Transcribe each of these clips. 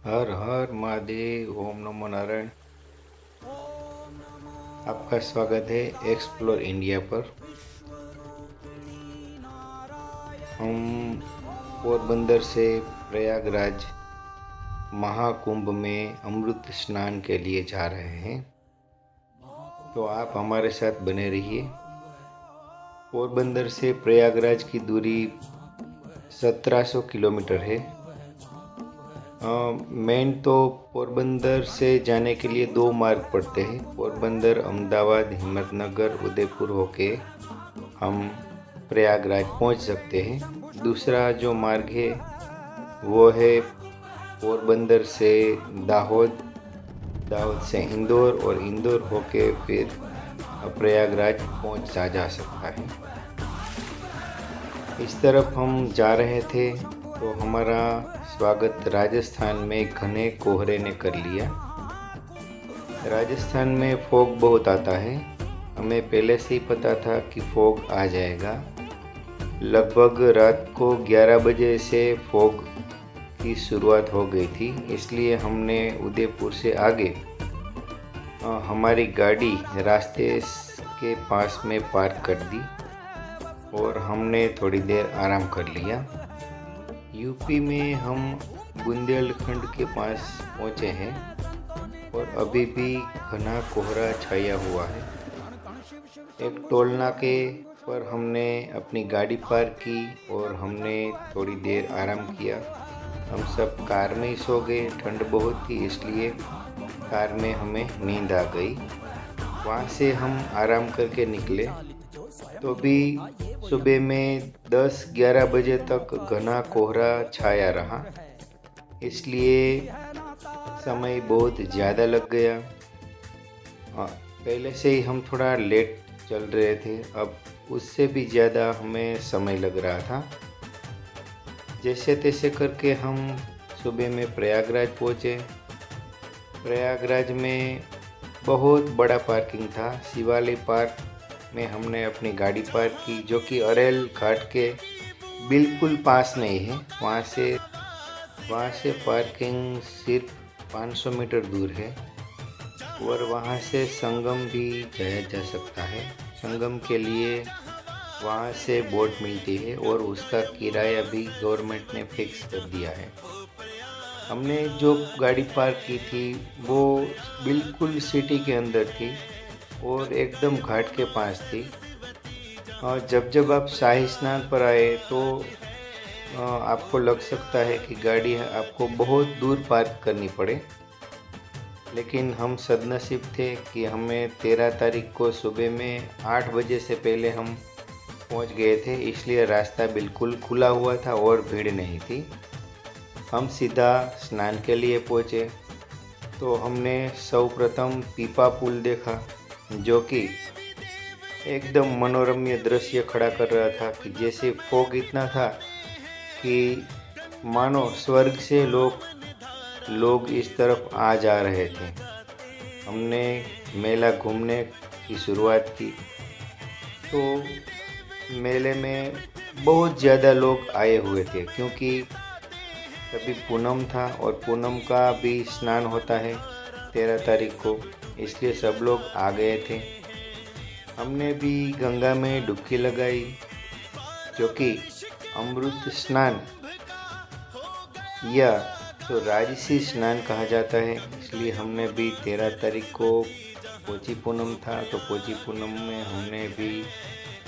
हर हर महादेव। ओम नमो नारायण। आपका स्वागत है एक्सप्लोर इंडिया पर। हम पोरबंदर से प्रयागराज महाकुंभ में अमृत स्नान के लिए जा रहे हैं, तो आप हमारे साथ बने रहिए। पोरबंदर से प्रयागराज की दूरी 1700 किलोमीटर है। मेन तो पोरबंदर से जाने के लिए दो मार्ग पड़ते हैं। पोरबंदर, अहमदाबाद, हिम्मतनगर, उदयपुर होके हम प्रयागराज पहुंच सकते हैं। दूसरा जो मार्ग है वो है पोरबंदर से दाहोद, दाहोद से इंदौर और इंदौर होके फिर प्रयागराज पहुंचा जा सकता है। इस तरफ हम जा रहे थे तो हमारा स्वागत राजस्थान में घने कोहरे ने कर लिया। राजस्थान में फॉग बहुत आता है। हमें पहले से ही पता था कि फॉग आ जाएगा। लगभग रात को 11 बजे से फॉग की शुरुआत हो गई थी, इसलिए हमने उदयपुर से आगे हमारी गाड़ी रास्ते के पास में पार्क कर दी और हमने थोड़ी देर आराम कर लिया। यूपी में हम बुंदेलखंड के पास पहुँचे हैं और अभी भी घना कोहरा छाया हुआ है। एक टोल नाके पर हमने अपनी गाड़ी पार्क की और हमने थोड़ी देर आराम किया। हम सब कार में ही सो गए। ठंड बहुत थी, इसलिए कार में हमें नींद आ गई। वहाँ से हम आराम करके निकले तो भी सुबह में 10-11 बजे तक घना कोहरा छाया रहा, इसलिए समय बहुत ज़्यादा लग गया। पहले से ही हम थोड़ा लेट चल रहे थे, अब उससे भी ज़्यादा हमें समय लग रहा था। जैसे तैसे करके हम सुबह में प्रयागराज पहुँचे। प्रयागराज में बहुत बड़ा पार्किंग था। शिवालय पार्क में हमने अपनी गाड़ी पार्क की, जो कि अरेल घाट के बिल्कुल पास नहीं है। वहाँ से पार्किंग सिर्फ 500 मीटर दूर है और वहाँ से संगम भी जाया जा सकता है। संगम के लिए वहाँ से बोट मिलती है और उसका किराया भी गवर्नमेंट ने फिक्स कर दिया है। हमने जो गाड़ी पार्क की थी वो बिल्कुल सिटी के अंदर थी और एकदम घाट के पास थी। और जब आप शाही स्नान पर आए तो आपको लग सकता है कि गाड़ी आपको बहुत दूर पार्क करनी पड़े, लेकिन हम सद्नसीब थे कि हमें 13 तारीख को सुबह में 8 बजे से पहले हम पहुंच गए थे, इसलिए रास्ता बिल्कुल खुला हुआ था और भीड़ नहीं थी। हम सीधा स्नान के लिए पहुंचे तो हमने सर्वप्रथम पीपा पुल देखा, जो कि एकदम मनोरम्य दृश्य खड़ा कर रहा था कि जैसे फॉग इतना था कि मानो स्वर्ग से लोग इस तरफ आ जा रहे थे। हमने मेला घूमने की शुरुआत की तो मेले में बहुत ज़्यादा लोग आए हुए थे, क्योंकि अभी पूनम था और पूनम का भी स्नान होता है 13 तारीख को, इसलिए सब लोग आ गए थे। हमने भी गंगा में डुबकी लगाई, जो कि अमृत स्नान या तो राजसी स्नान कहा जाता है, इसलिए हमने भी 13 तारीख को पोची पूनम था तो पोची पूनम में हमने भी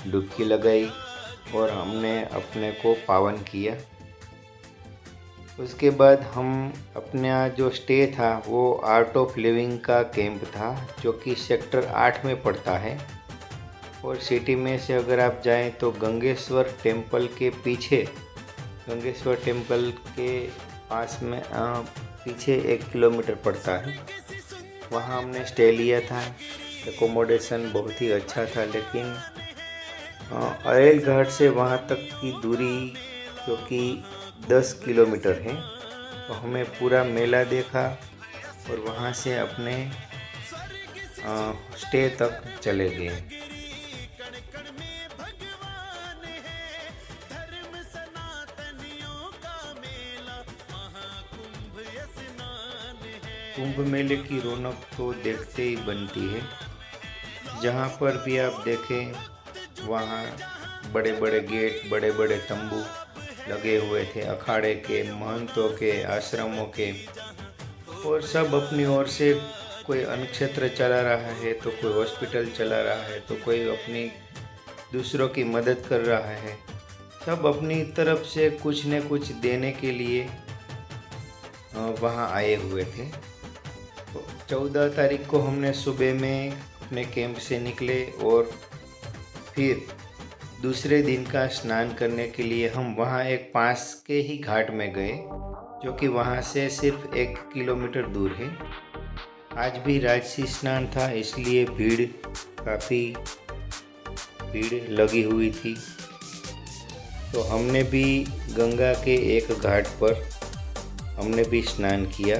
डुबकी लगाई और हमने अपने को पावन किया। उसके बाद हम अपना जो स्टे था वो आर्ट ऑफ लिविंग का कैंप था, जो कि सेक्टर 8 में पड़ता है। और सिटी में से अगर आप जाएं तो गंगेश्वर टेम्पल के पीछे, गंगेश्वर टेम्पल के पास में पीछे 1 किलोमीटर पड़ता है। वहाँ हमने स्टे लिया था। एकोमोडेशन बहुत ही अच्छा था, लेकिन अरेल घाट से वहाँ तक की दूरी जो कि 10 किलोमीटर है, तो हमें पूरा मेला देखा और वहाँ से अपने स्टे तक चले गए। कुंभ मेले की रौनक तो देखते ही बनती है। जहाँ पर भी आप देखें वहाँ बड़े बड़े गेट, बड़े बड़े तंबू लगे हुए थे, अखाड़े के, महंतों के, आश्रमों के, और सब अपनी ओर से कोई अन्नक्षेत्र चला रहा है, तो कोई हॉस्पिटल चला रहा है, तो कोई अपनी दूसरों की मदद कर रहा है। सब अपनी तरफ से कुछ न कुछ देने के लिए वहाँ आए हुए थे। तो 14 तारीख को हमने सुबह में अपने कैंप से निकले और फिर दूसरे दिन का स्नान करने के लिए हम वहाँ एक पास के ही घाट में गए, जो कि वहाँ से सिर्फ 1 किलोमीटर दूर है। आज भी राजसी स्नान था, इसलिए काफ़ी भीड़ लगी हुई थी। तो हमने भी गंगा के एक घाट पर हमने भी स्नान किया।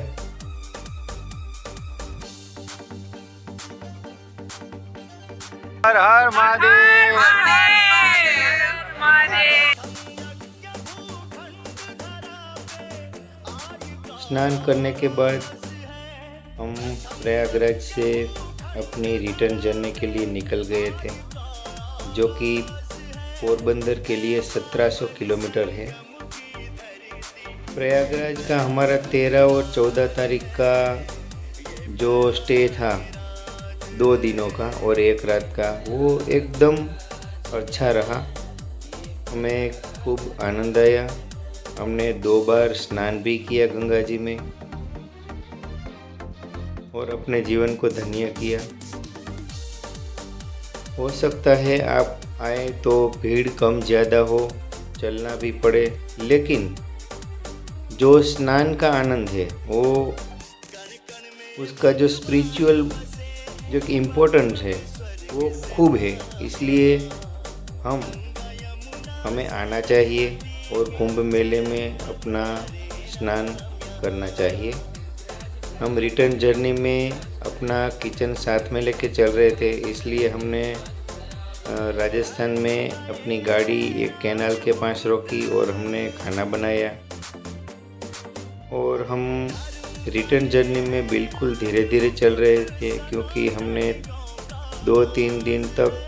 हर हर महादेव। स्नान करने के बाद हम प्रयागराज से अपनी रिटर्न जर्नी के लिए निकल गए थे, जो कि पोरबंदर के लिए 1700 किलोमीटर है। प्रयागराज का हमारा 13 और 14 तारीख का जो स्टे था, 2 दिनों का और 1 रात का, वो एकदम अच्छा रहा। हमें खूब आनंद आया। हमने 2 बार स्नान भी किया गंगा जी में और अपने जीवन को धन्य किया। हो सकता है आप आए तो भीड़ कम ज़्यादा हो, चलना भी पड़े, लेकिन जो स्नान का आनंद है वो उसका जो स्पिरिचुअल जो इम्पोर्टेंस है वो खूब है। इसलिए हमें आना चाहिए और कुंभ मेले में अपना स्नान करना चाहिए। हम रिटर्न जर्नी में अपना किचन साथ में लेके चल रहे थे, इसलिए हमने राजस्थान में अपनी गाड़ी एक कैनाल के पास रोकी और हमने खाना बनाया। और हम रिटर्न जर्नी में बिल्कुल धीरे धीरे चल रहे थे, क्योंकि हमने 2-3 दिन तक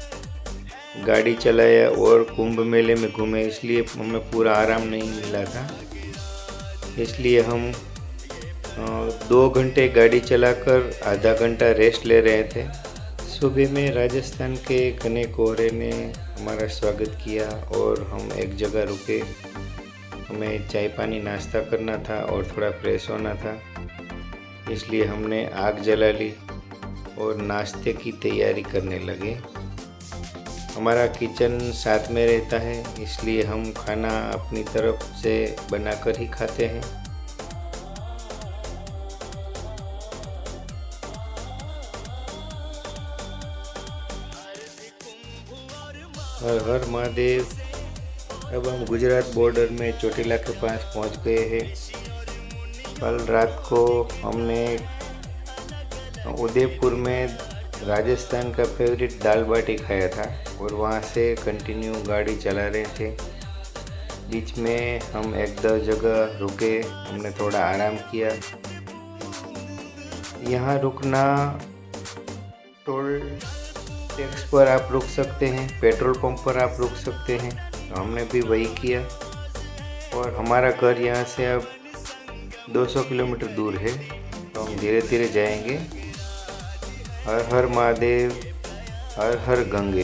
गाड़ी चलाया और कुंभ मेले में घूमे, इसलिए हमें पूरा आराम नहीं मिला था। इसलिए हम 2 घंटे गाड़ी चलाकर आधा घंटा रेस्ट ले रहे थे। सुबह में राजस्थान के घने कोहरे ने हमारा स्वागत किया और हम एक जगह रुके। हमें चाय पानी नाश्ता करना था और थोड़ा फ्रेश होना था, इसलिए हमने आग जला ली और नाश्ते की तैयारी करने लगे। हमारा किचन साथ में रहता है, इसलिए हम खाना अपनी तरफ से बनाकर ही खाते हैं। हर हर महादेव। अब हम गुजरात बॉर्डर में चोटीला के पास पहुंच गए हैं। कल रात को हमने उदयपुर में राजस्थान का फेवरेट दाल बाटी खाया था और वहां से कंटिन्यू गाड़ी चला रहे थे। बीच में हम 1-2 जगह रुके, हमने थोड़ा आराम किया। यहाँ रुकना टोल टैक्स पर आप रुक सकते हैं, पेट्रोल पंप पर आप रुक सकते हैं, तो हमने भी वही किया। और हमारा घर यहाँ से अब 200 किलोमीटर दूर है, तो हम धीरे धीरे जाएंगे। हर हर महादेव, हर हर गंगे।